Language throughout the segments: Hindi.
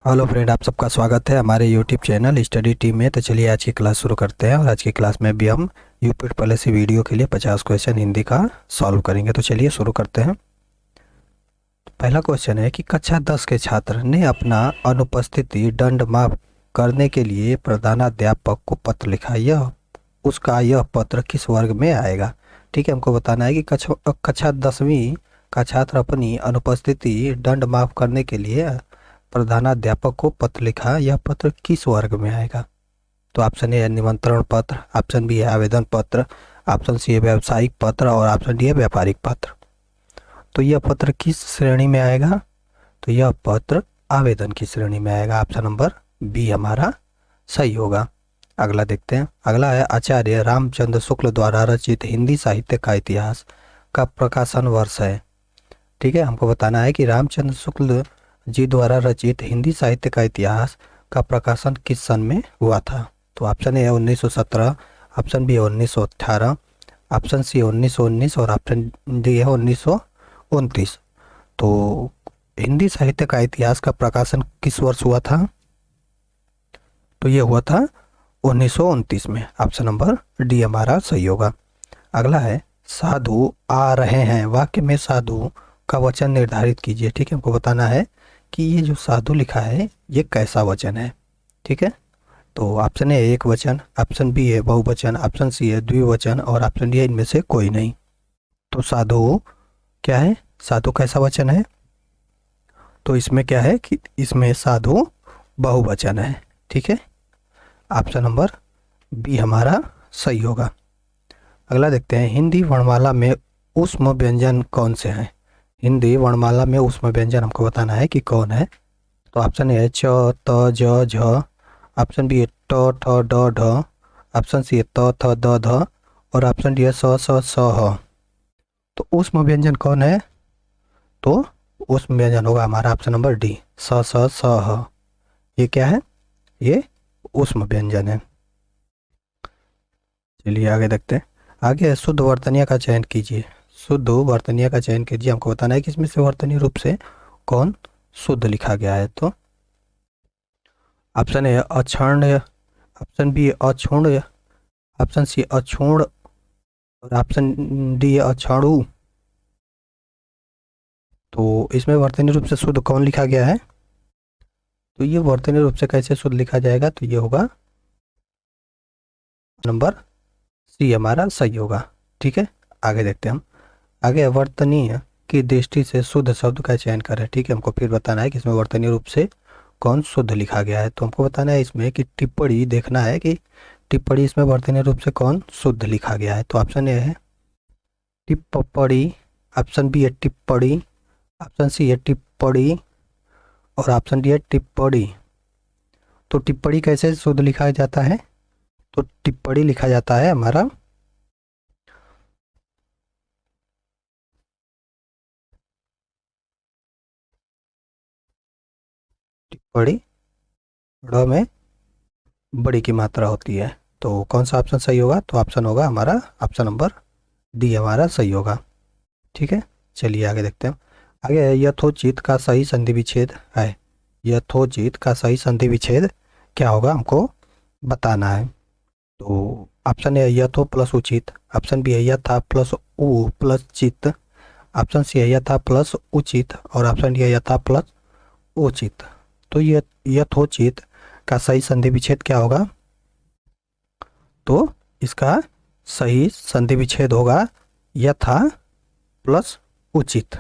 हेलो फ्रेंड, आप सबका स्वागत है हमारे यूट्यूब चैनल स्टडी टीम में। तो चलिए आज की क्लास शुरू करते हैं। और आज की क्लास में भी हम यूपी पॉलिसी वीडियो के लिए 50 क्वेश्चन हिंदी का सॉल्व करेंगे। तो चलिए शुरू करते हैं। पहला क्वेश्चन है कि कक्षा 10 के छात्र ने अपना अनुपस्थिति दंड माफ करने के लिए प्रधानाध्यापक को पत्र लिखा। यह पत्र किस वर्ग में आएगा? ठीक है, हमको बताना है कि कक्षा 10वीं का छात्र अपनी अनुपस्थिति दंड माफ करने के लिए प्रधानाध्यापक को पत्र लिखा। यह पत्र किस वर्ग में आएगा? तो ऑप्शन ए है निमंत्रण पत्र, ऑप्शन बी है आवेदन पत्र, ऑप्शन सी है व्यावसायिक पत्र और ऑप्शन डी है व्यापारिक पत्र। तो यह पत्र किस श्रेणी में आएगा? तो यह पत्र आवेदन की श्रेणी में आएगा। ऑप्शन नंबर बी हमारा सही होगा। अगला देखते हैं। अगला है आचार्य रामचंद्र शुक्ल द्वारा रचित हिंदी साहित्य का इतिहास का प्रकाशन वर्ष है। ठीक है, हमको बताना है कि रामचंद्र शुक्ल जी द्वारा रचित हिंदी साहित्य का इतिहास का प्रकाशन किस सन में हुआ था? तो ऑप्शन ए है 1917, ऑप्शन बी है 1918, ऑप्शन सी है 1919 और ऑप्शन डी है 1929। तो हिंदी साहित्य का इतिहास का प्रकाशन किस वर्ष हुआ था? तो ये हुआ था 1929 में। ऑप्शन नंबर डी हमारा सही होगा। अगला है साधु आ रहे हैं, वाक्य में साधु का वचन निर्धारित कीजिए। ठीक है, हमको बताना है कि ये जो साधु लिखा है ये कैसा वचन है। ठीक है, तो ऑप्शन ए एक वचन, ऑप्शन बी है बहुवचन, ऑप्शन सी है द्विवचन और ऑप्शन डी है इनमें से कोई नहीं। तो साधु क्या है? साधु कैसा वचन है? तो इसमें क्या है कि इसमें साधु बहुवचन है। ठीक है, ऑप्शन नंबर बी हमारा सही होगा। अगला देखते हैं। हिंदी वर्णमाला में ऊष्म व्यंजन कौन से हैं? हिंदी वर्णमाला में ऊष्म व्यंजन हमको बताना है कि कौन है। तो ऑप्शन ए है च, त, ज, झ, ऑप्शन बी है ट, ठ, ड, ढ, ऑप्शन सी है त, थ, द, ध और ऑप्शन डी है स, स, स, ह। तो ऊष्म व्यंजन कौन है? तो ऊष्म व्यंजन होगा हमारा ऑप्शन नंबर डी, स, स, स, ह। ये क्या है? ये ऊष्म व्यंजन है। चलिए आगे देखते हैं। आगे है शुद्ध वर्तनीय का चयन कीजिए। शुद्ध वर्तनीय का चयन कीजिए। हमको बताना है कि इसमें से वर्तनीय रूप से कौन शुद्ध लिखा गया है। तो ऑप्शन ए अक्षण्य, ऑप्शन बी अक्षुण्य, ऑप्शन सी अक्षुण और ऑप्शन डी अक्षाणु। तो इसमें वर्तनीय रूप से शुद्ध कौन लिखा गया है? तो ये वर्तनीय रूप से कैसे शुद्ध लिखा जाएगा? तो ये होगा नंबर सी हमारा सही होगा। ठीक है, आगे देखते हैं हम। आगे वर्तनीय की दृष्टि से शुद्ध शब्द का चयन करें। ठीक है, हमको फिर बताना है कि इसमें वर्तनीय रूप से कौन शुद्ध लिखा गया है। तो हमको बताना है इसमें कि टिप्पणी देखना है कि टिप्पणी इसमें वर्तनीय रूप से कौन शुद्ध लिखा गया है। तो ऑप्शन ए है टिप्पणी, ऑप्शन बी है टिप्पणी, ऑप्शन सी है टिप्पणी और ऑप्शन डी है टिप्पणी। तो टिप्पणी कैसे शुद्ध लिखा जाता है? तो टिप्पणी लिखा जाता है हमारा टिप्पणी ड़ में बड़ी की मात्रा होती है। तो कौन सा ऑप्शन सही होगा? तो ऑप्शन होगा हमारा ऑप्शन नंबर डी हमारा सही होगा। ठीक है, चलिए आगे देखते हैं। आगे है यथोचित का सही संधि विच्छेद है। यथोचित का सही संधि विच्छेद क्या होगा हमको बताना है। तो ऑप्शन ए यथो प्लस उचित, ऑप्शन बी है यथा प्लस उ प्लस चित, ऑप्शन सी है यथा प्लस उचित और ऑप्शन डी है यथा प्लस उचित। तो ये यथोचित का सही संधि विच्छेद क्या होगा? तो इसका सही संधि विच्छेद होगा यथा प्लस उचित,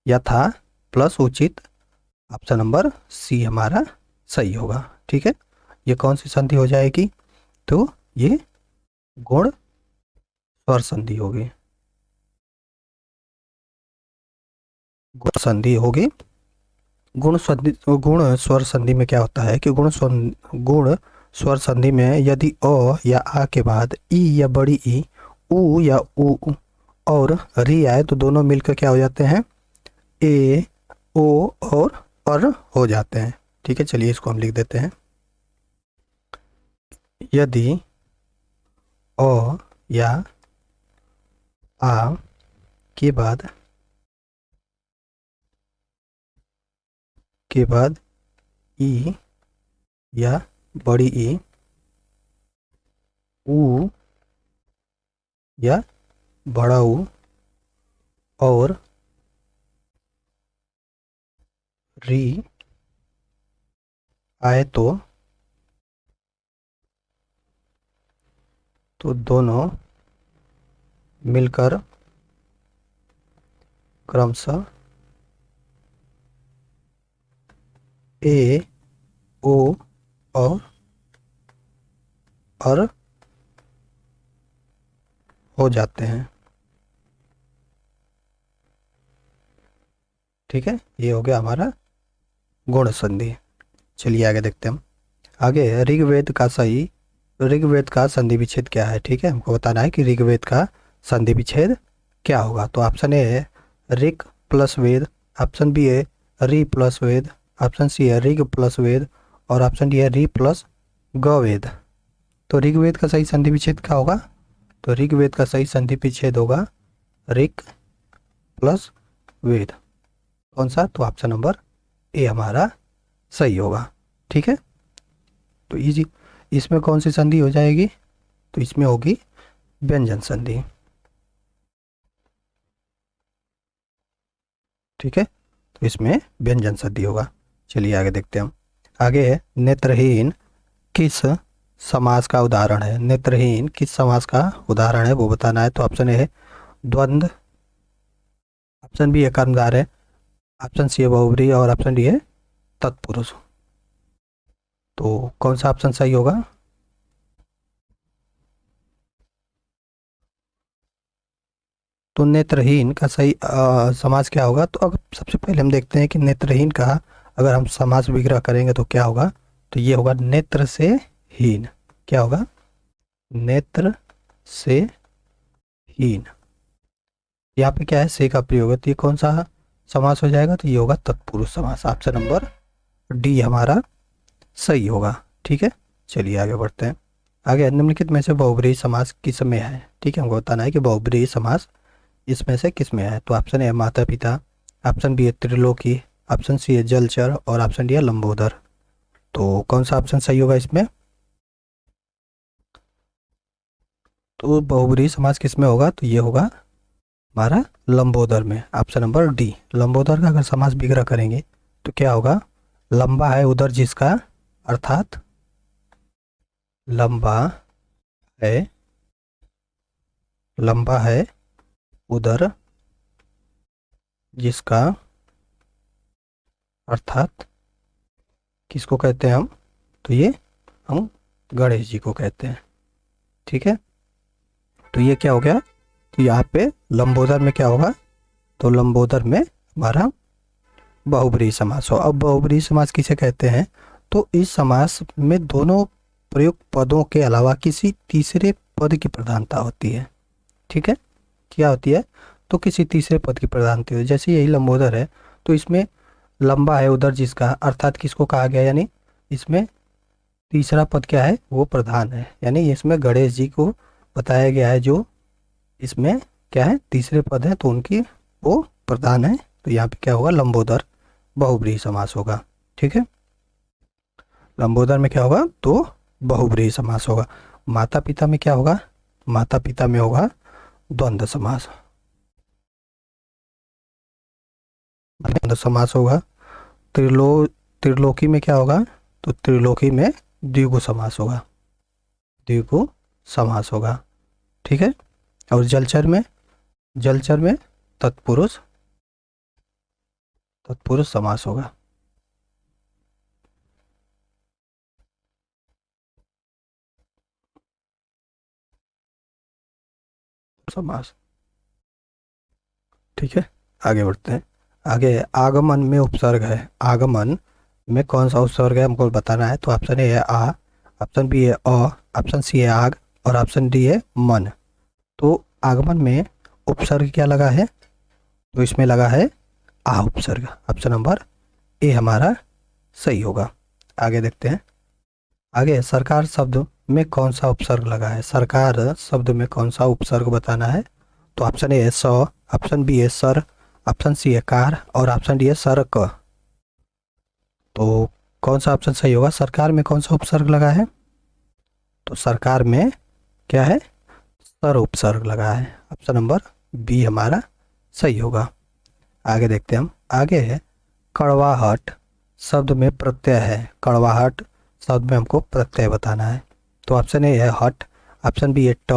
यथा प्लस उचित। ऑप्शन नंबर सी हमारा सही होगा। ठीक है, ये कौन सी संधि हो जाएगी? तो ये गुण स्वर संधि होगी। गुण संधि होगी। गुण स्वर संधि में क्या होता है कि गुण स्वर संधि में यदि अ या आ के बाद ई या बड़ी ई, उ या उ और री आए तो दोनों मिलकर क्या हो जाते हैं? ए, ओ और अर हो जाते हैं। ठीक है, चलिए इसको हम लिख देते हैं। यदि अ या आ के बाद ई या बड़ी ई, ऊ या बड़ा ऊ, और री आए तो दोनों मिलकर क्रमशः ए, ओ और अर हो जाते हैं। ठीक है, ये हो गया हमारा गुण संधि। चलिए आगे देखते हैं हम। आगे ऋग्वेद का संधि विच्छेद क्या है। ठीक है, हमको बताना है कि ऋग्वेद का संधि विच्छेद क्या होगा। तो ऑप्शन ए है ऋग प्लस वेद, ऑप्शन बी है री प्लस वेद, ऑप्शन सी है ऋग प्लस वेद, और ऑप्शन डी है री प्लस गवेद। तो ऋग्वेद का सही संधि विच्छेद क्या होगा। तो ऋग्वेद का सही संधि विच्छेद होगा ऋग प्लस वेद। कौन सा। तो ऑप्शन नंबर ए हमारा सही होगा। ठीक है, तो इजी। इसमें कौन सी संधि हो जाएगी। तो इसमें होगी व्यंजन संधि। ठीक है, तो इसमें व्यंजन संधि होगा। चलिए आगे देखते हैं हम। आगे है नेत्रहीन किस समास का उदाहरण है। नेत्रहीन किस समास का उदाहरण है वो बताना है। तो ऑप्शन ए है द्वंद्व, ऑप्शन बी है कर्मधारय है, ऑप्शन सी है बहुब्रीहि, और ऑप्शन डी है तत्पुरुष। तो कौन सा ऑप्शन सही होगा। तो नेत्रहीन का सही समास क्या होगा। तो अब सबसे पहले हम देखते हैं कि नेत्रहीन का अगर हम समास विग्रह करेंगे तो क्या होगा। तो ये होगा नेत्र से हीन। क्या होगा। नेत्र से हीन। यहाँ पे क्या है से का प्रयोग है, तो ये कौन सा समास हो जाएगा। तो ये होगा तत्पुरुष समास। ऑप्शन नंबर डी हमारा सही होगा। ठीक है, चलिए आगे बढ़ते हैं। आगे निम्नलिखित में से बहुब्रीहि समास किस में है। ठीक है, हमको बताना है कि बहुब्रीहि समास इसमें से किस में है। तो ऑप्शन ए माता पिता, ऑप्शन बी है त्रिलोकी, ऑप्शन सी है जलचर, और ऑप्शन डी है लंबोदर। तो कौन सा ऑप्शन सही होगा इसमें। तो बहुब्रीहि समास किस में होगा। तो ये होगा हमारा लंबोदर में। Option number D. लंबोदर का अगर समास विग्रह करेंगे तो क्या होगा। लंबा है उदर जिसका, अर्थात है लंबा है उदर जिसका, अर्थात किसको कहते हैं हम। तो ये हम गणेश जी को कहते हैं। ठीक है, तो ये क्या हो गया। तो यहाँ पे लंबोदर में क्या होगा। तो लंबोदर में हमारा बहुब्रीहि समास हो। अब बहुब्रीहि समास किसे कहते हैं। तो इस समास में दोनों प्रयुक्त पदों के अलावा किसी तीसरे पद की प्रधानता होती है। ठीक है, क्या होती है। तो किसी तीसरे पद की प्रधानता है। जैसे यही लंबोदर है तो इसमें लंबा है उदर जिसका, अर्थात किसको कहा गया, यानी इसमें तीसरा पद क्या है वो प्रधान है, यानी इसमें गणेश जी को बताया गया है जो इसमें क्या है तीसरे पद है, तो उनकी वो प्रधान है। तो यहाँ पे क्या होगा लंबोदर बहुब्रीहि समास होगा। ठीक है, लंबोदर में क्या होगा तो बहुब्रीहि समास होगा। माता पिता में क्या होगा। माता पिता में होगा द्वंद्व समास। द्वंद्व समास होगा। त्रिलोकी में क्या होगा। तो त्रिलोकी में द्विगु समास होगा। द्विगु समास होगा। ठीक है, और जलचर में तत्पुरुष समास होगा। समास। ठीक है, आगे बढ़ते हैं। आगे आगमन में उपसर्ग है। आगमन में कौन सा उपसर्ग है हमको बताना है। तो ऑप्शन ए है आ, ऑप्शन बी है अ, ऑप्शन सी है आग, और ऑप्शन डी है मन। तो आगमन में उपसर्ग क्या लगा है। तो इसमें लगा है आ उपसर्ग। ऑप्शन नंबर ए हमारा सही होगा। आगे देखते हैं। आगे सरकार शब्द में कौन सा उपसर्ग लगा है। सरकार शब्द में कौन सा उपसर्ग बताना है। तो ऑप्शन ए है स, ऑप्शन बी है सर, ऑप्शन सी है कार, और ऑप्शन डी है सरक। तो कौन सा ऑप्शन सही होगा? सरकार में कौन सा उपसर्ग लगा है? तो सरकार में क्या है? सर उपसर्ग लगा है। ऑप्शन नंबर बी हमारा सही होगा। आगे देखते हैं हम। आगे है कड़वाहट शब्द में प्रत्यय है। कड़वाहट शब्द में हमको प्रत्यय बताना है। तो ऑप्शन ए है हट, ऑप्शन बी है ट,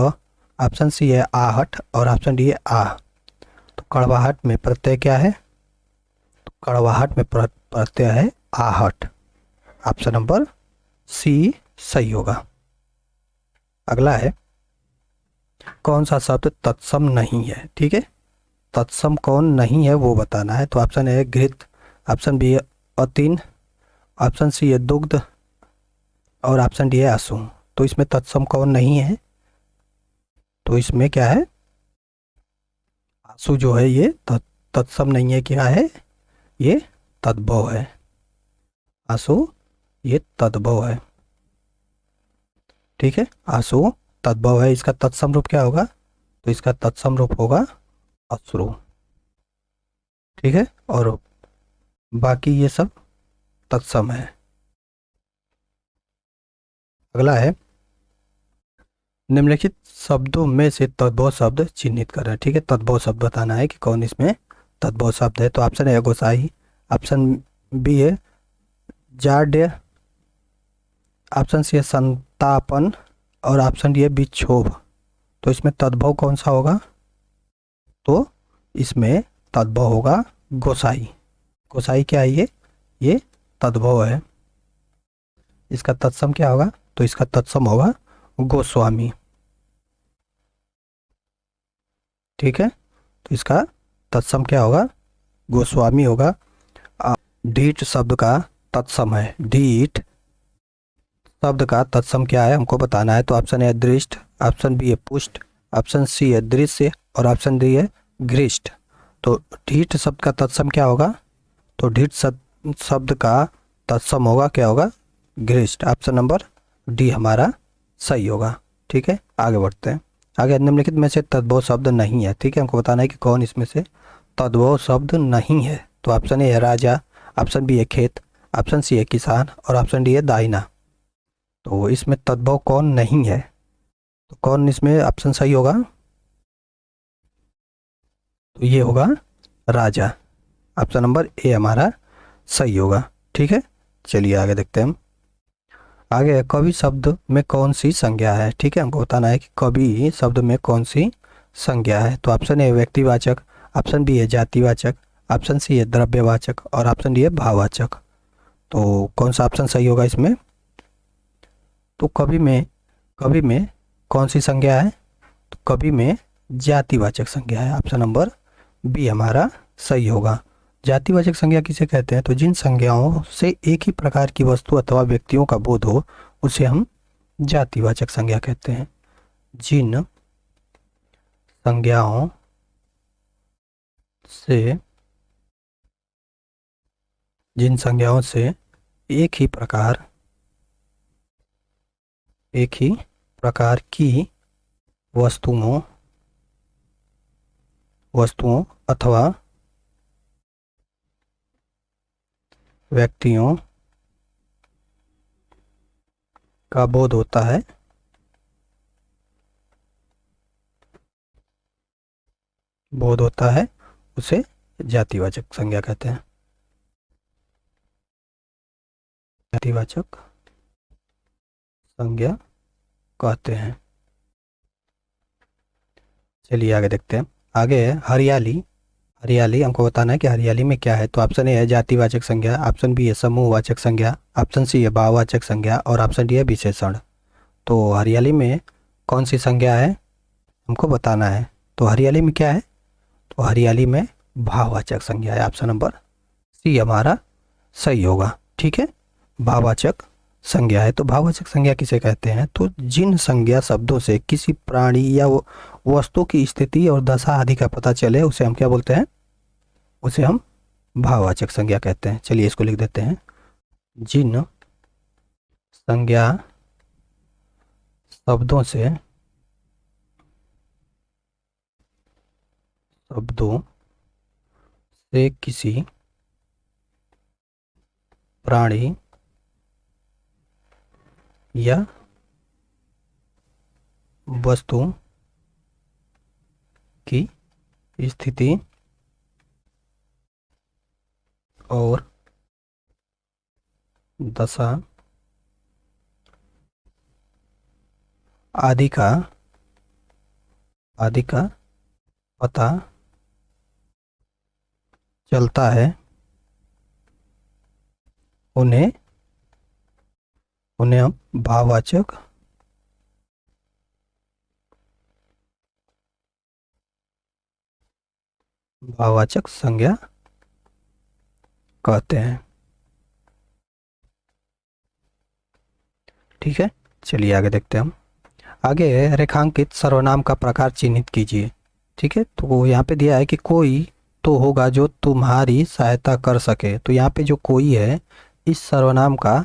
ऑप्शन सी है आहट और ऑप्शन डी है आ। तो कड़वाहट में प्रत्यय क्या है? तो कड़वाहट में प्रत्यय है आहट। ऑप्शन नंबर सी सही होगा। अगला है कौन सा शब्द तत्सम नहीं है? ठीक है, तत्सम कौन नहीं है वो बताना है। तो ऑप्शन ए घृत, ऑप्शन बी है अतीन, ऑप्शन सी है दुग्ध और ऑप्शन डी है आंसू। तो इसमें तत्सम कौन नहीं है? तो इसमें क्या है? आंसू जो है ये तत्सम नहीं है। क्या है ये? तद्भव है। आंसू ये तद्भव है। ठीक है, आंसू तद्भव है। इसका तत्सम रूप क्या होगा? तो इसका तत्सम रूप होगा अश्रु। ठीक है, और बाकी ये सब तत्सम है। अगला है निम्नलिखित शब्दों में से तद्भव शब्द चिन्हित करें। ठीक है, तद्भव शब्द बताना है कि कौन इसमें तद्भव शब्द है। तो ऑप्शन ए है गोसाई, ऑप्शन बी है जाड्य, ऑप्शन सी है संतापन और ऑप्शन डी है विक्षोभ। तो इसमें तद्भव कौन सा होगा? तो इसमें तद्भव होगा गोसाई। गोसाई क्या है ये तद्भव है। इसका तत्सम क्या होगा? तो इसका तत्सम होगा गोस्वामी। ठीक है, तो इसका तत्सम क्या होगा? गोस्वामी होगा। ढीठ शब्द का तत्सम है। ढीठ शब्द का तत्सम क्या है हमको बताना है। तो ऑप्शन ए दृष्ट, ऑप्शन बी है पुष्ट, ऑप्शन सी है दृश्य और ऑप्शन डी है घृष्ट। तो ढीठ शब्द का तत्सम क्या होगा? तो ढीठ शब्द का तत्सम होगा क्या होगा? घृष्ट। ऑप्शन नंबर डी हमारा सही होगा। ठीक है, आगे बढ़ते हैं। आगे निम्नलिखित में से तद्भव शब्द नहीं है। ठीक है, हमको बताना है कि कौन इसमें से तद्भव शब्द नहीं है। तो ऑप्शन ए है राजा, ऑप्शन बी है खेत, ऑप्शन सी है किसान और ऑप्शन डी है दाहिना। तो इसमें तद्भव कौन नहीं है? तो कौन इसमें ऑप्शन सही होगा? तो ये होगा राजा। ऑप्शन नंबर ए हमारा सही होगा। ठीक है, चलिए आगे देखते हैं हम। आगे है कवि शब्द में कौन सी संज्ञा है। ठीक है, हमको बताना है कि कवि शब्द में कौन सी संज्ञा है। तो ऑप्शन ए व्यक्तिवाचक, ऑप्शन बी है जातिवाचक, ऑप्शन सी है द्रव्यवाचक और ऑप्शन डी है भाववाचक। तो कौन सा ऑप्शन सही होगा इसमें? तो कवि में कौन सी संज्ञा है? तो कवि में जातिवाचक संज्ञा है। ऑप्शन नंबर बी हमारा सही होगा। जातिवाचक संज्ञा किसे कहते हैं? तो जिन संज्ञाओं से एक ही प्रकार की वस्तु अथवा व्यक्तियों का बोध हो उसे हम जातिवाचक संज्ञा कहते हैं। जिन संज्ञाओं से एक ही प्रकार की वस्तुओं अथवा व्यक्तियों का बोध होता है उसे जातिवाचक संज्ञा कहते हैं। जातिवाचक संज्ञा कहते हैं। चलिए आगे देखते हैं। आगे है हरियाली। हरियाली हमको बताना है कि हरियाली में क्या है। तो ऑप्शन ए है जातिवाचक संज्ञा, ऑप्शन बी है समूहवाचक संज्ञा, ऑप्शन सी है भाववाचक संज्ञा और ऑप्शन डी है विशेषण। तो हरियाली में कौन सी संज्ञा है हमको बताना है। तो हरियाली में क्या है? तो हरियाली में भाववाचक संज्ञा है। ऑप्शन नंबर सी हमारा सही होगा। ठीक है, भाववाचक संज्ञा है। तो भाववाचक संज्ञा किसे कहते हैं? तो जिन संज्ञा शब्दों से किसी प्राणी या वस्तु की स्थिति और दशा आदि का पता चले उसे हम क्या बोलते हैं? उसे हम भाववाचक संज्ञा कहते हैं। चलिए इसको लिख देते हैं। जिन संज्ञा शब्दों से किसी प्राणी या वस्तु की स्थिति और दशा आदि का पता चलता है, उन्हें हम भाववाचक संज्ञा कहते हैं। ठीक है, चलिए आगे देखते हैं हम। आगे रेखांकित सर्वनाम का प्रकार चिन्हित कीजिए। ठीक है, तो यहाँ पे दिया है कि कोई तो होगा जो तुम्हारी सहायता कर सके। तो यहाँ पे जो कोई है, इस सर्वनाम का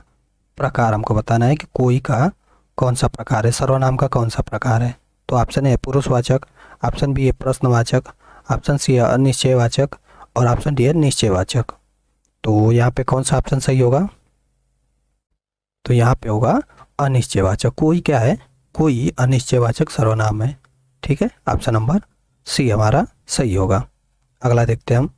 प्रकार हमको बताना है कि कोई का कौन सा प्रकार है, सर्वनाम का कौन सा प्रकार है। तो ऑप्शन ए पुरुषवाचक, ऑप्शन बी है प्रश्नवाचक, ऑप्शन सी है अनिश्चयवाचक और ऑप्शन डी है निश्चयवाचक। तो यहाँ पे कौन सा ऑप्शन सही होगा? तो यहाँ पे होगा अनिश्चयवाचक। कोई क्या है? कोई अनिश्चयवाचक सर्वनाम है। ठीक है, ऑप्शन नंबर सी हमारा सही होगा। अगला देखते हैं हम।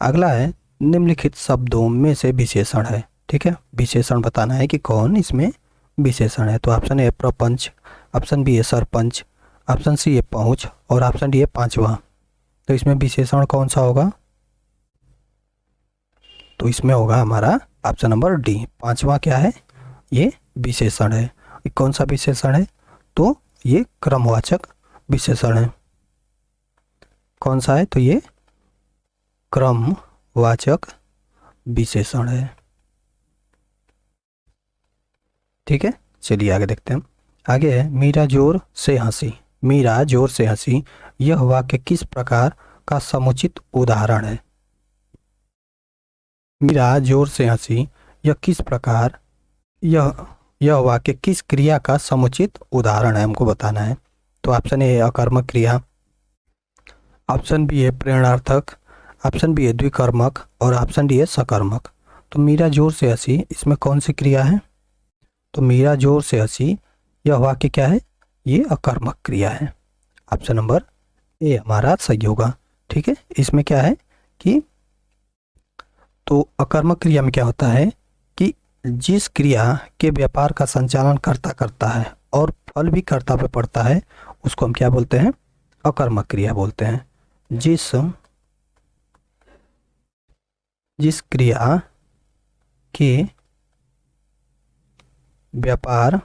अगला है निम्नलिखित शब्दों में से विशेषण है। ठीक है, विशेषण बताना है कि कौन इसमें विशेषण है। तो ऑप्शन ए प्रपंच, ऑप्शन बी है सरपंच, ऑप्शन सी है पहुँच और ऑप्शन डी है पांचवा। तो इसमें विशेषण कौन सा होगा? तो इसमें होगा हमारा ऑप्शन नंबर डी, पांचवा क्या है? ये विशेषण है। ये कौन सा विशेषण है? तो ये क्रमवाचक विशेषण है। कौन सा है? तो ये क्रमवाचक विशेषण है। ठीक है, चलिए आगे देखते हैं हम। आगे है मीरा जोर से हंसी। मीरा जोर से हंसी, यह वाक्य किस प्रकार का समुचित उदाहरण है? मीरा जोर से हंसी, यह किस प्रकार, यह वाक्य किस क्रिया का समुचित उदाहरण है, हमको बताना है। तो ऑप्शन ए अकर्मक क्रिया, ऑप्शन बी है प्रेरणार्थक, ऑप्शन बी है द्विकर्मक और ऑप्शन डी है सकर्मक। तो मीरा जोर से हंसी, इसमें कौन सी क्रिया है? तो मीरा जोर से हंसी, यह वाक्य क्या है? ये अकर्मक क्रिया है। ऑप्शन नंबर ए हमारा सही होगा। ठीक है, इसमें क्या है कि तो अकर्मक क्रिया में क्या होता है कि जिस क्रिया के व्यापार का संचालन कर्ता करता है और फल भी कर्ता पे पड़ता है, उसको हम क्या बोलते हैं? अकर्मक क्रिया बोलते हैं। जिस क्रिया के व्यापार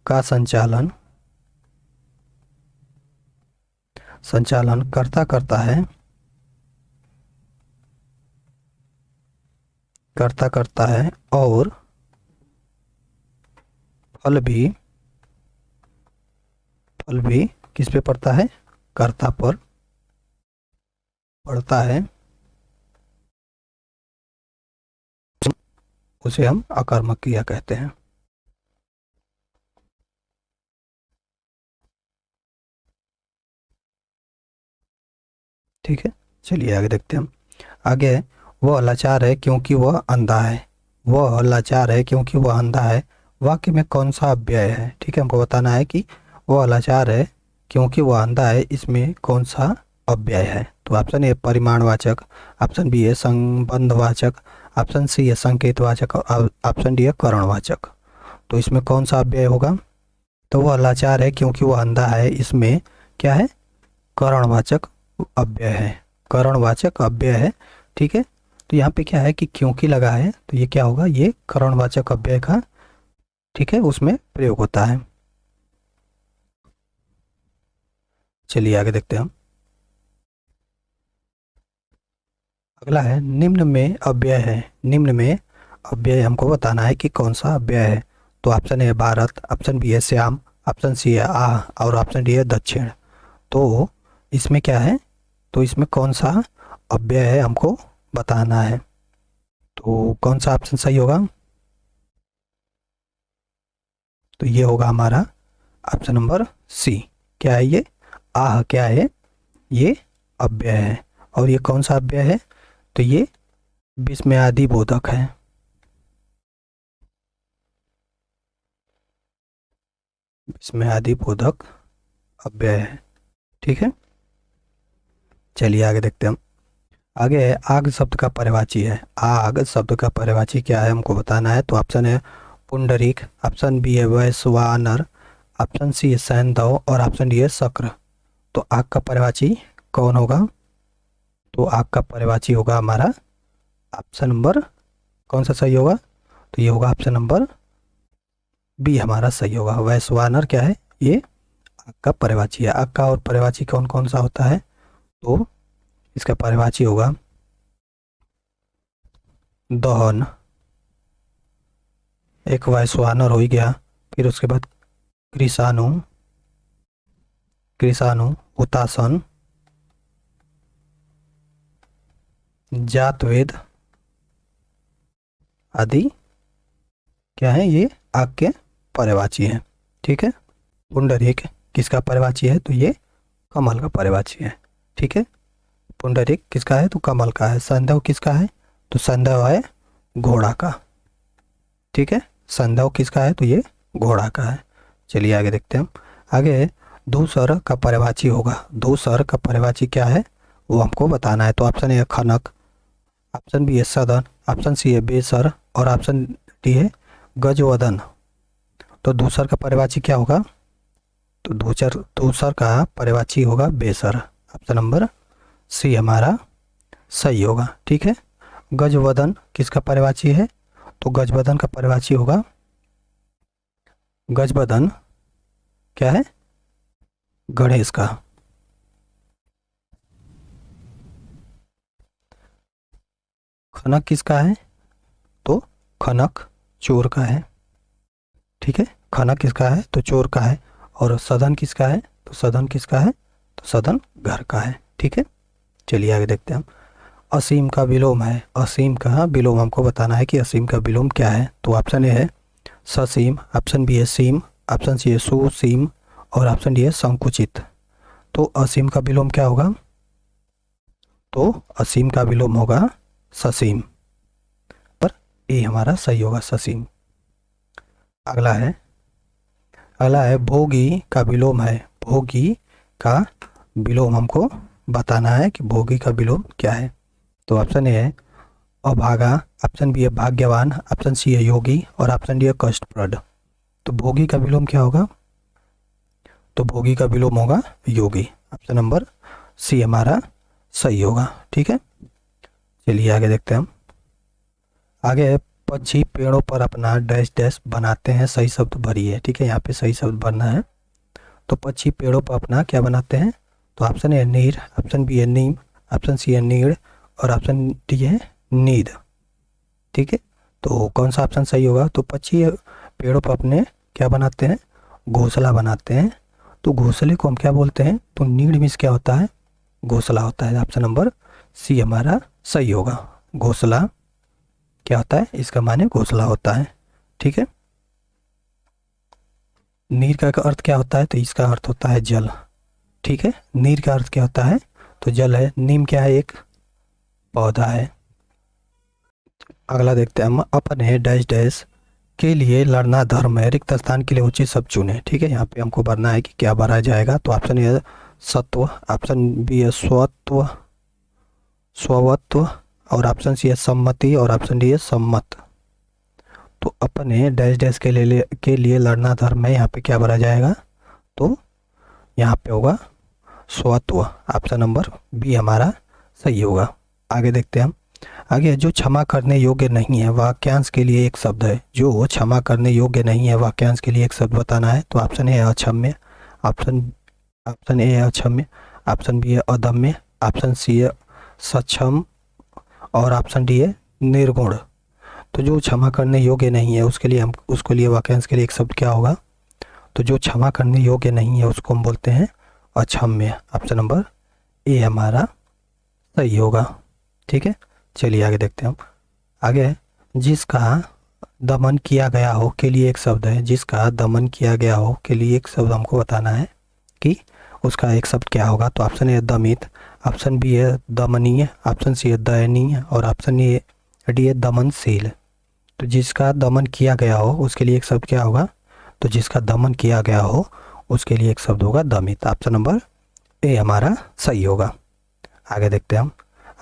का संचालन कर्ता करता है और फल भी किस पे पड़ता है? कर्ता पर पड़ता है, उसे हम अकर्मक क्रिया कहते हैं। ठीक है, चलिए आगे देखते हैं हम। आगे वह लाचार है क्योंकि वह अंधा है। वह लाचार है क्योंकि वह अंधा है, वाक्य में कौन सा अव्यय है? ठीक है, हमको बताना है कि वह लाचार है क्योंकि वह अंधा है, इसमें कौन सा अव्यय है? तो ऑप्शन ए परिमाणवाचक, ऑप्शन बी है संबंधवाचक, ऑप्शन सी है संकेतवाचक और ऑप्शन डी है करणवाचक। तो इसमें कौन सा अव्यय होगा? तो वह लाचार है क्योंकि वह अंधा है, इसमें क्या है? करणवाचक अव्यय है। करणवाचक अव्यय है। ठीक है, तो यहाँ पे क्या है कि क्योंकि लगा है, तो ये क्या होगा? ये करणवाचक अव्यय का, ठीक है, उसमें प्रयोग होता है। चलिए आगे देखते हैं हम। अगला है निम्न में अव्यय है। निम्न में अव्यय हमको बताना है कि कौन सा अव्यय है। तो ऑप्शन है भारत, ऑप्शन बी है श्याम, ऑप्शन सी है आह और ऑप्शन डी है दक्षिण। तो इसमें क्या है? तो इसमें कौन सा अव्यय है हमको बताना है। तो कौन सा ऑप्शन सही होगा? तो ये होगा हमारा ऑप्शन नंबर सी। क्या है ये? आह क्या है? ये अव्यय है। और ये कौन सा अव्यय है? तो ये विस्मयादि बोधक है। इसमें आदि बोधक अव्यय है। ठीक है, चलिए आगे देखते हैं हम। आगे है आग शब्द का पर्यायवाची है। आग शब्द का पर्यायवाची क्या है हमको बताना है। तो ऑप्शन है पुंडरीक, ऑप्शन बी है वैश्वानर, ऑप्शन सी है सैंधव और ऑप्शन डी है शक्र। तो आग का पर्यायवाची कौन होगा? तो आग का पर्यायवाची होगा हमारा ऑप्शन नंबर, कौन सा सही होगा? तो ये होगा ऑप्शन नंबर बी हमारा सही होगा। वैश्वानर क्या है? ये आग का पर्यायवाची है। आग का और पर्यायवाची कौन कौन सा होता है? तो इसका पर्यायवाची होगा दहन, एक वैश्वानर हो ही गया, फिर उसके बाद कृषाणु, हुतासन, जातवेद आदि क्या है? ये आग के पर्यायवाची है। ठीक है, पुंडरीक किसका पर्यायवाची है? तो ये कमल का पर्यायवाची है। ठीक है, पुंडरीक किसका है? तो कमल का है। सैंधव किसका है? तो सैंधव है घोड़ा का। ठीक है, सैंधव किसका है? तो ये घोड़ा का है। चलिए आगे देखते हैं हम। आगे दूसर का पर्यायवाची होगा। दूसर का पर्यायवाची क्या है वो हमको बताना है। तो ऑप्शन ए है खनक, ऑप्शन बी है सदन, ऑप्शन सी है बेसर और ऑप्शन डी है गजवदन। तो दूसर का पर्यायवाची क्या होगा? तो दूसर का पर्यायवाची होगा बेसर। ऑप्शन नंबर सी हमारा सही होगा। ठीक है, गजवदन किसका पर्यायवाची है? तो गजवदन का पर्यायवाची होगा, गजवदन क्या है? गणेश का। खनक किसका है? तो खनक चोर का है। ठीक है, खनक किसका है? तो चोर का है। और सदन किसका है? तो सदन किसका है? तो सदन घर का है। ठीक है, चलिए आगे देखते हैं हम। असीम का विलोम है। असीम का विलोम हमको बताना है कि असीम का विलोम क्या है। तो ऑप्शन ए है ससीम, ऑप्शन बी है सीम, ऑप्शन सी है सुसीम और ऑप्शन डी है संकुचित। तो असीम का विलोम क्या होगा? तो असीम का विलोम होगा ससीम, पर ए हमारा सही होगा, ससीम। अगला है भोगी का विलोम है। भोगी का विलोम हमको बताना है कि भोगी का विलोम क्या है। तो ऑप्शन ए है अभागा, ऑप्शन बी है भाग्यवान, ऑप्शन सी है योगी और ऑप्शन डी है कष्टप्रद। तो भोगी का विलोम क्या होगा? तो भोगी का विलोम होगा योगी। ऑप्शन नंबर सी हमारा सही होगा। ठीक है, चलिए आगे देखते हैं हम। आगे पक्षी पेड़ों पर अपना डैश डैश बनाते हैं, सही शब्द भरिए। ठीक है, यहाँ पे सही शब्द भरना है। तो पक्षी पेड़ों पर अपना क्या बनाते हैं? तो ऑप्शन ए नीर, ऑप्शन बी है नीम, ऑप्शन सी है नीड़ और ऑप्शन डी है नींद। ठीक है, तो कौन सा ऑप्शन सही होगा? तो पक्षी पेड़ों पर अपने क्या बनाते हैं? घोंसला बनाते हैं। तो घोंसले को हम क्या बोलते हैं? तो नीड मीन्स क्या होता है? घोंसला होता है। ऑप्शन नंबर सी हमारा सही होगा। घोंसला क्या होता है? इसका माने घोंसला होता है। ठीक है, नीर का अर्थ क्या होता है? तो इसका अर्थ होता है जल। ठीक है, नीर का अर्थ क्या होता है? तो जल है। नीम क्या है? एक पौधा है। अगला देखते हैं हम। अपने डैश डैश के लिए लड़ना धर्म है, रिक्त स्थान के लिए उचित शब्द चुने। ठीक है, यहाँ पे हमको भरना है कि क्या भरा जाएगा। तो ऑप्शन ए सत्व, ऑप्शन बी है स्वत्व, स्वत्व और ऑप्शन सी है सम्मति और ऑप्शन डी है सम्मत। तो अपने डैश डैश के लिए लड़ना धर्म है, यहाँ पे क्या भरा जाएगा? तो यहाँ पे होगा स्वत्व। ऑप्शन नंबर बी हमारा सही होगा। आगे देखते हैं हम। आगे जो क्षमा करने योग्य नहीं है वाक्यांश के लिए एक शब्द है। जो क्षमा करने योग्य नहीं है वाक्यांश के लिए एक शब्द बताना है। तो ऑप्शन ए है अक्षम्य, ऑप्शन ए है अक्षम्य, ऑप्शन बी है अदम्य, ऑप्शन सी है सक्षम और ऑप्शन डी है निर्गुण। तो जो क्षमा करने योग्य नहीं है उसके लिए वाक्यांश के लिए एक शब्द क्या होगा? तो जो क्षमा करने योग्य नहीं है उसको हम बोलते हैं अक्षम्य। ऑप्शन नंबर ए हमारा सही होगा। ठीक है, चलिए आगे देखते हैं हम। आगे जिसका दमन किया गया हो के लिए एक शब्द है। जिसका दमन किया गया हो के लिए एक शब्द हमको बताना है कि उसका एक शब्द क्या होगा। तो ऑप्शन ए दमित, ऑप्शन बी है दमनीय, ऑप्शन सी है दयनीय और ऑप्शन डी है दमनशील। तो जिसका दमन किया गया हो उसके लिए एक शब्द क्या होगा? तो जिसका दमन किया गया हो उसके लिए एक शब्द होगा दमित। ऑप्शन नंबर ए हमारा सही होगा। आगे देखते हैं हम।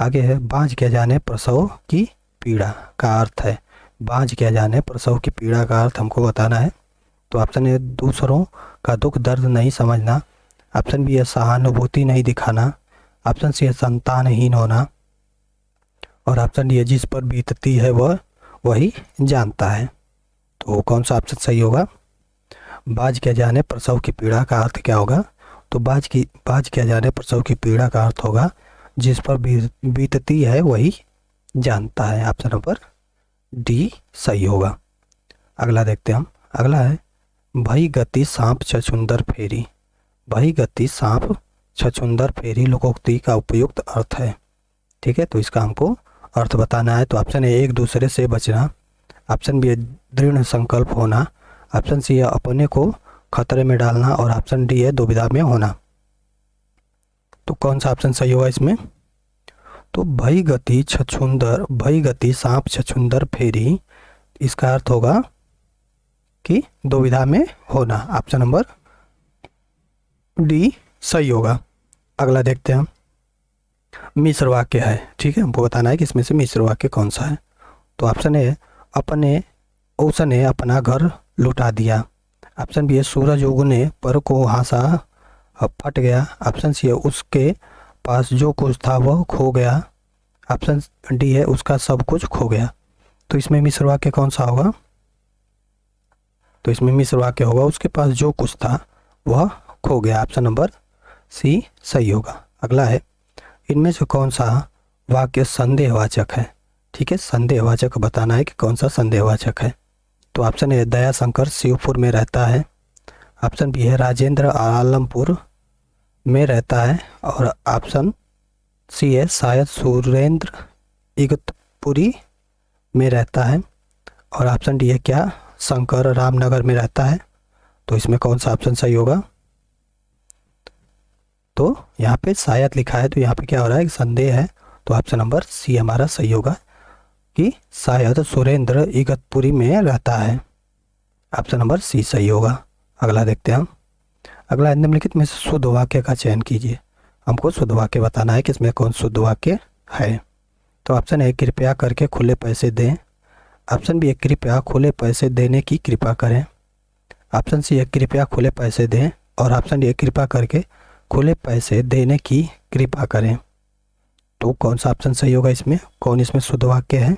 आगे है बांझ किया जाने प्रसव की पीड़ा का अर्थ है। बांझ किया जाने प्रसव की पीड़ा का अर्थ हमको बताना है। तो ऑप्शन ए दूसरों का दुख दर्द नहीं समझना। ऑप्शन बी है सहानुभूति नहीं दिखाना। ऑप्शन सी है संतानहीन होना। और ऑप्शन डी है जिस पर बीतती है वह वही जानता है। तो कौन सा ऑप्शन सही होगा? बांझ किया जाने प्रसव की पीड़ा का अर्थ क्या होगा? तो बांझ किया जाने प्रसव की पीड़ा का अर्थ होगा जिस पर बीतती है वही जानता है। ऑप्शन नंबर डी सही होगा। अगला देखते हैं हम। अगला है भई गति सांप छछुंदर फेरी। भई गति सांप छछुंदर फेरी लोकोक्ति का उपयुक्त अर्थ है। ठीक है, तो इसका हमको अर्थ बताना है। तो ऑप्शन ए एक दूसरे से बचना। ऑप्शन बी है दृढ़ संकल्प होना। ऑप्शन सी है अपने को खतरे में डालना। और ऑप्शन डी है दुविधा में होना। तो कौन सा ऑप्शन सही होगा इसमें? तो भई गति सांप छछुंदर फेरी, इसका अर्थ होगा कि दुविधा में होना। ऑप्शन नंबर डी सही होगा। अगला देखते हैं हम। मिश्र वाक्य है। ठीक है, हमको बताना है कि इसमें से मिश्र वाक्य कौन सा है। तो ऑप्शन ए उसने अपना घर लुटा दिया। ऑप्शन बी है सूरज उगने पर को हासा फट गया। ऑप्शन सी है उसके पास जो कुछ था वह खो गया। ऑप्शन डी है उसका सब कुछ खो गया। तो इसमें मिश्र वाक्य कौन सा होगा? तो इसमें मिश्र वाक्य होगा उसके पास जो कुछ था वह खो गया। ऑप्शन नंबर सी सही होगा। अगला है इनमें से कौन सा वाक्य संदेहवाचक है। ठीक है, संदेहवाचक बताना है कि कौन सा संदेहवाचक है। तो ऑप्शन ए दया शंकर शिवपुर में रहता है। ऑप्शन बी है राजेंद्र आलमपुर में रहता है। और ऑप्शन सी है शायद सुरेंद्र इगतपुरी में रहता है। और ऑप्शन डी है क्या शंकर रामनगर में रहता है। तो इसमें कौन सा ऑप्शन सही होगा? तो यहाँ पे शायद लिखा है, तो यहाँ पे क्या हो रहा है, संदेह है। तो ऑप्शन नंबर सी हमारा सही होगा कि शायद सुरेंद्र इगतपुरी में रहता है। ऑप्शन नंबर सी सही होगा। अगला देखते हैं हम। अगला निम्नलिखित में से शुद्ध वाक्य का चयन कीजिए। हमको शुद्ध वाक्य बताना है कि इसमें कौन शुद्ध वाक्य है। तो ऑप्शन ए कृपया करके खुले पैसे दें। ऑप्शन बी है कृपया खुले पैसे देने की कृपा करें। ऑप्शन सी है कृपया खुले पैसे दें। और ऑप्शन डी है कृपया करके खुले पैसे देने की कृपा करें। तो कौन सा ऑप्शन सही होगा इसमें? कौन इसमें शुद्ध वाक्य है?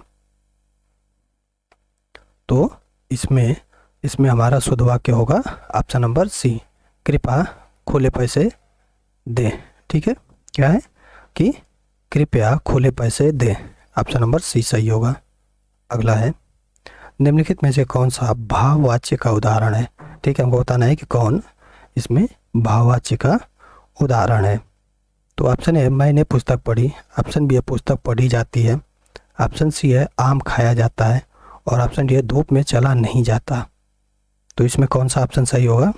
तो इसमें हमारा शुद्ध वाक्य होगा ऑप्शन नंबर सी, कृपया खुले पैसे दें। ठीक है, क्या है कि कृपया खुले पैसे दें। ऑप्शन नंबर सी सही होगा। अगला है निम्नलिखित में से कौन सा भाववाच्य का उदाहरण है। ठीक है, हमको बताना है कि कौन इसमें भाववाच्य का उदाहरण है। तो ऑप्शन ए मैंने पुस्तक पढ़ी। ऑप्शन बी है पुस्तक पढ़ी जाती है। ऑप्शन सी है आम खाया जाता है। और ऑप्शन डी है धूप में चला नहीं जाता। तो इसमें कौन सा ऑप्शन सही होगा?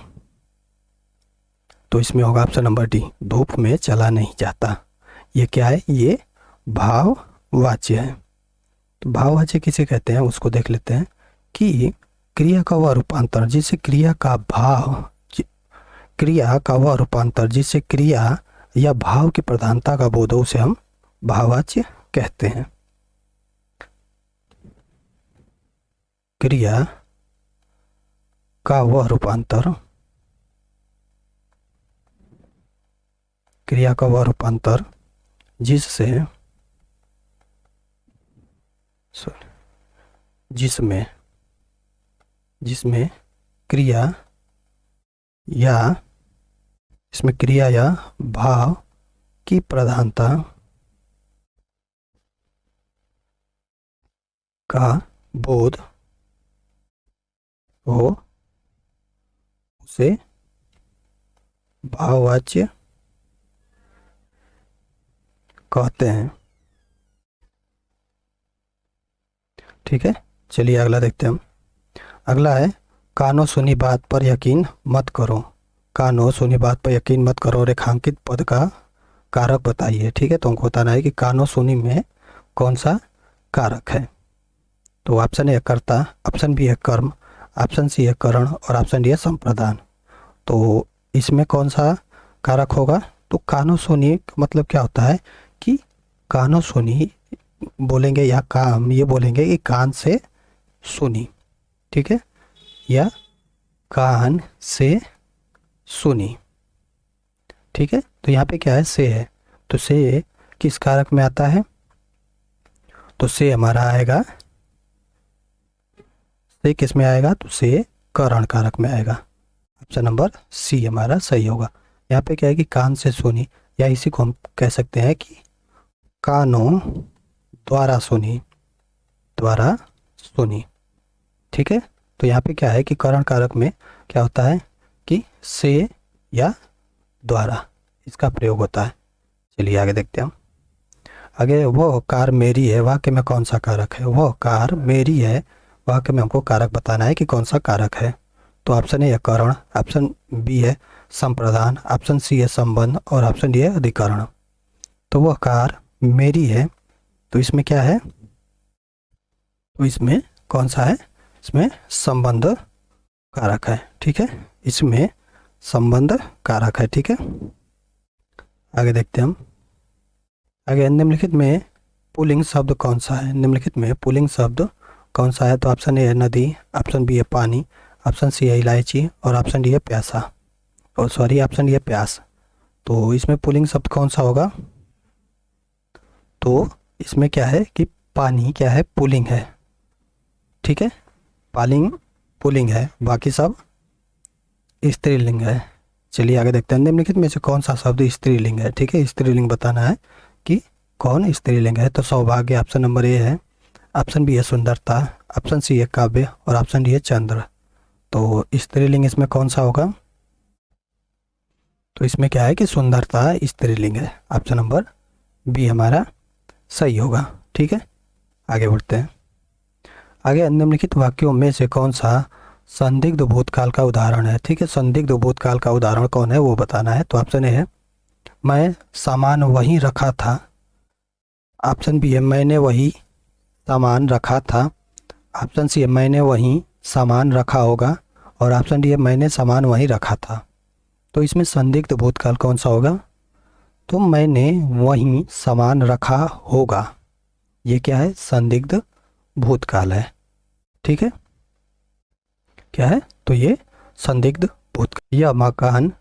तो इसमें होगा ऑप्शन नंबर डी, धूप में चला नहीं जाता। ये क्या है? ये भाववाच्य है। तो भाववाच्य किसे कहते हैं उसको देख लेते हैं कि क्रिया का वह रूपांतर जिससे क्रिया का वह रूपांतर जिससे क्रिया या भाव की प्रधानता का बोध हो उसे हम भाववाच्य कहते हैं। क्रिया का वह रूपांतर जिसमें क्रिया या भाव की प्रधानता का बोध हो उसे भाववाच्य कहते हैं। ठीक है, चलिए अगला देखते हैं हम। अगला है कानो सुनी बात पर यकीन मत करो। कानो सुनी बात पर यकीन मत करो, रेखांकित पद का कारक बताइए। ठीक है, तो हमको बताना है कि कानो सुनी में कौन सा कारक है। तो ऑप्शन ए कर्ता, ऑप्शन बी है कर्म, ऑप्शन सी है करण और ऑप्शन डी है संप्रदान। तो इसमें कौन सा कारक होगा? तो कानो सुनी का मतलब क्या होता है कि कानो सुनी बोलेंगे या हम ये बोलेंगे कि कान से सुनी, ठीक है, या कान से सुनी, ठीक है। तो यहाँ पे क्या है? से है, तो से किस कारक में आता है? तो से हमारा आएगा, से किस में आएगा? तो से करण कारक में आएगा। ऑप्शन नंबर सी हमारा सही होगा। यहाँ पे क्या है कि कान से सुनी, या इसी को हम कह सकते हैं कि कानों द्वारा सुनी, द्वारा सुनी, ठीक है। तो यहाँ पे क्या है कि करण कारक में क्या होता है कि से या द्वारा इसका प्रयोग होता है। चलिए आगे देखते हैं हम। आगे, वो कार मेरी है वाक्य में कौन सा कारक है? वो कार मेरी है वाक्य में हमको कारक बताना है कि कौन सा कारक है। तो ऑप्शन ए है करण, ऑप्शन बी है संप्रदान, ऑप्शन सी है संबंध और ऑप्शन डी है अधिकरण। तो वह कार मेरी है, तो इसमें क्या है? तो इसमें कौन सा है? इसमें संबंध कारक है, ठीक है, इसमें संबंध कारक है, ठीक है। आगे देखते हैं हम। आगे, निम्नलिखित में पुल्लिंग शब्द कौन सा है? निम्नलिखित में पुल्लिंग शब्द कौन सा है? तो ऑप्शन ए है नदी, ऑप्शन बी है पानी, ऑप्शन सी है इलायची और ऑप्शन डी है प्यासा, और सॉरी ऑप्शन डी है प्यास। तो इसमें पुल्लिंग शब्द कौन सा होगा? तो इसमें क्या है कि पानी क्या है? पुल्लिंग है, ठीक है, पालिंग पुल्लिंग है, बाकी सब स्त्रीलिंग है। चलिए आगे देखते हैं। निम्नलिखित में से कौन सा शब्द स्त्रीलिंग है? ठीक है, स्त्रीलिंग बताना है कि कौन स्त्रीलिंग है। तो सौभाग्य ऑप्शन नंबर ए है, ऑप्शन बी है सुंदरता, ऑप्शन सी है काव्य और ऑप्शन डी है चंद्र। तो स्त्रीलिंग इसमें कौन सा होगा? तो इसमें क्या है कि सुंदरता स्त्रीलिंग है, ऑप्शन नंबर बी हमारा सही होगा, ठीक है। आगे बढ़ते हैं। आगे, निम्नलिखित वाक्यों में से कौन सा संदिग्ध भूतकाल का उदाहरण है? ठीक है, संदिग्ध भूतकाल का उदाहरण कौन है वो बताना है। तो ऑप्शन ए है मैं सामान वहीं रखा था, ऑप्शन बी है मैंने वही सामान रखा था, ऑप्शन सी है मैंने वहीं सामान रखा होगा और ऑप्शन डी है मैंने सामान वहीं रखा था। तो इसमें संदिग्ध भूतकाल कौन सा होगा? तो मैंने वहीं सामान रखा होगा, ये क्या है? संदिग्ध भूतकाल है, ठीक है, क्या है? तो ये संदिग्ध भूतकाल। यह मकान,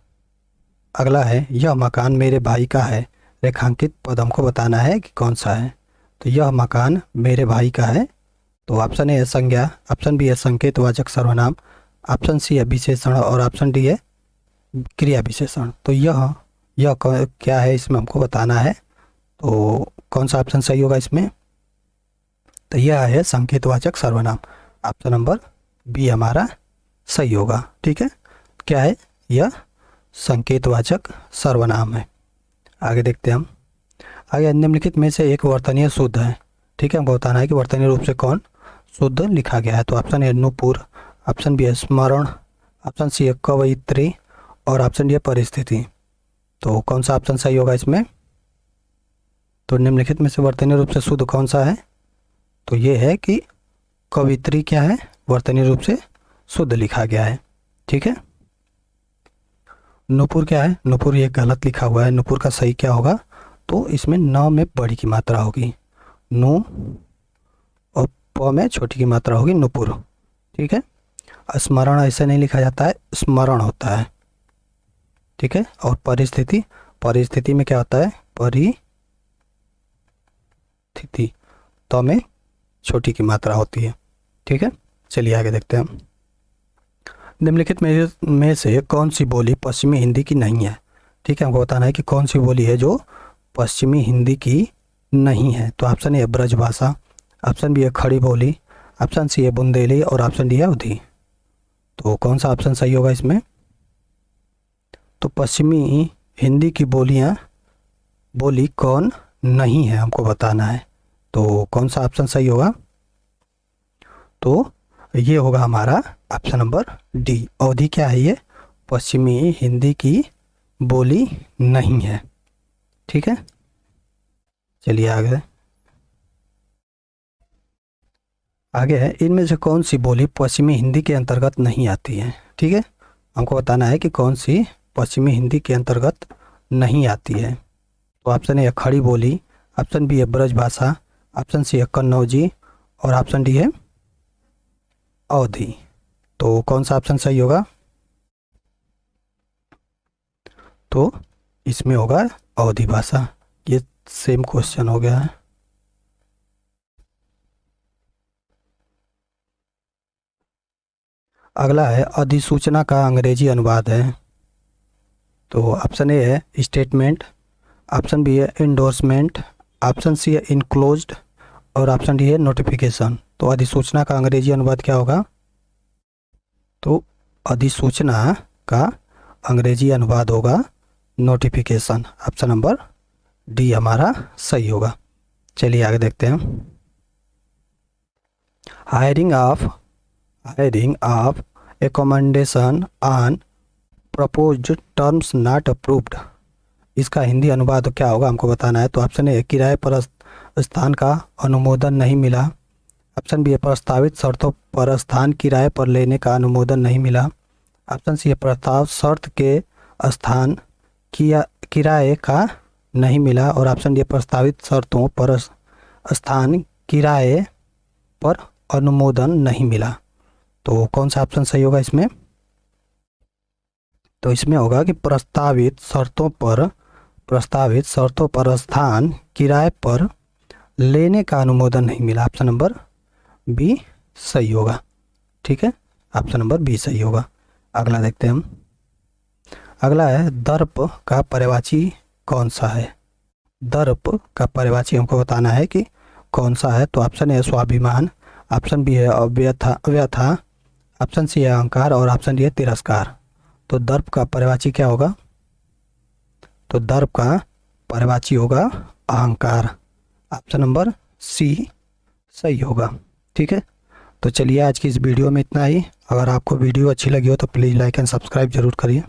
अगला है यह मकान मेरे भाई का है, रेखांकित पद हमको बताना है कि कौन सा है। तो यह मकान मेरे भाई का है, तो ऑप्शन ए है संज्ञा, ऑप्शन बी है संकेतवाचक सर्वनाम, ऑप्शन सी है विशेषण और ऑप्शन डी है क्रिया विशेषण। तो यह क्या है इसमें हमको बताना है। तो कौन सा ऑप्शन सही होगा इसमें? तो यह है संकेतवाचक सर्वनाम, ऑप्शन नंबर बी हमारा सही होगा, ठीक है, क्या है? यह संकेतवाचक सर्वनाम है। आगे देखते हैं हम। आगे, निम्नलिखित में से एक वर्तनीय शुद्ध है, ठीक है, हमको बताना है कि वर्तनीय रूप से कौन शुद्ध लिखा गया है। तो option A Nupur, option B है स्मरण, ऑप्शन सी है कवयित्री और ऑप्शन डी है परिस्थिति। तो कौन सा ऑप्शन सही होगा इसमें? तो निम्नलिखित में से वर्तनीय रूप से शुद्ध कौन सा है? तो ये है कि कवयित्री क्या है? वर्तनीय रूप से शुद्ध लिखा गया है, ठीक है। नुपुर क्या है? नुपुर ये गलत लिखा हुआ है, नुपुर का सही क्या होगा? तो इसमें न में बड़ी की मात्रा होगी, नु और प में छोटी की मात्रा होगी, नुपुर, ठीक है। स्मरण ऐसे नहीं लिखा जाता है, स्मरण होता है, ठीक है। और परिस्थिति, परिस्थिति में क्या होता है? परिस्थिति, तो में छोटी की मात्रा होती है, ठीक है। चलिए आगे देखते हैं हम। निम्नलिखित में से कौन सी बोली पश्चिमी हिंदी की नहीं है? ठीक है, हमको बताना है कि कौन सी बोली है जो पश्चिमी हिंदी की नहीं है। तो ऑप्शन ए है ब्रजभाषा, ऑप्शन बी है खड़ी बोली, ऑप्शन सी है बुंदेली और ऑप्शन डी है अवधी। तो कौन सा ऑप्शन सही होगा इसमें? तो पश्चिमी हिंदी की बोली कौन नहीं है हमको बताना है। तो कौन सा ऑप्शन सही होगा? तो ये होगा हमारा ऑप्शन नंबर डी, अवधी क्या है? ये पश्चिमी हिंदी की बोली नहीं है, ठीक है। चलिए आगे। आगे है, इनमें से कौन सी बोली पश्चिमी हिंदी के अंतर्गत नहीं आती है। ठीक है, हमको बताना है कि कौन सी पश्चिमी हिंदी के अंतर्गत नहीं आती है। तो ऑप्शन ए है खड़ी बोली, ऑप्शन बी है ब्रज भाषा, ऑप्शन सी है कन्नौजी और ऑप्शन डी है अवधी। तो कौन सा ऑप्शन सही होगा? तो इसमें होगा अवधी भाषा। ये सेम क्वेश्चन हो गया है। अगला है अधिसूचना का अंग्रेजी अनुवाद है। तो ऑप्शन ए है स्टेटमेंट, ऑप्शन बी है इंडोर्समेंट, ऑप्शन सी है इनक्लोज्ड और ऑप्शन डी है नोटिफिकेशन। तो अधिसूचना का अंग्रेजी अनुवाद क्या होगा? तो अधिसूचना का अंग्रेजी अनुवाद होगा नोटिफिकेशन। ऑप्शन नंबर डी हमारा सही होगा। चलिए आगे देखते हैं। Hiring of accommodation on proposed terms not approved, इसका हिंदी अनुवाद क्या होगा हमको बताना है। तो ऑप्शन ए किराए पर स्थान का अनुमोदन नहीं मिला, ऑप्शन बी प्रस्तावित शर्तों पर स्थान किराए पर लेने का अनुमोदन नहीं मिला, ऑप्शन सी प्रस्ताव शर्त के स्थान किराए का नहीं मिला और ऑप्शन डी प्रस्तावित शर्तों पर स्थान किराए पर अनुमोदन नहीं मिला। तो कौन सा ऑप्शन सही होगा इसमें? तो इसमें होगा कि प्रस्तावित शर्तों पर स्थान किराए पर लेने का अनुमोदन नहीं मिला। ऑप्शन नंबर बी सही होगा। ठीक है, ऑप्शन नंबर बी सही होगा। अगला देखते हैं हम। अगला है दर्प का पर्यायवाची कौन सा है। दर्प का पर्यायवाची हमको बताना है कि कौन सा है। तो ऑप्शन ए स्वाभिमान, ऑप्शन बी है अव्यथा, ऑप्शन सी है अहंकार और ऑप्शन डी है तिरस्कार। तो दर्प का पर्यायवाची क्या होगा? तो दर्प का पर्यायवाची होगा अहंकार। ऑप्शन नंबर सी सही होगा। ठीक है, तो चलिए आज की इस वीडियो में इतना ही। अगर आपको वीडियो अच्छी लगी हो तो प्लीज़ लाइक एंड सब्सक्राइब जरूर करिए।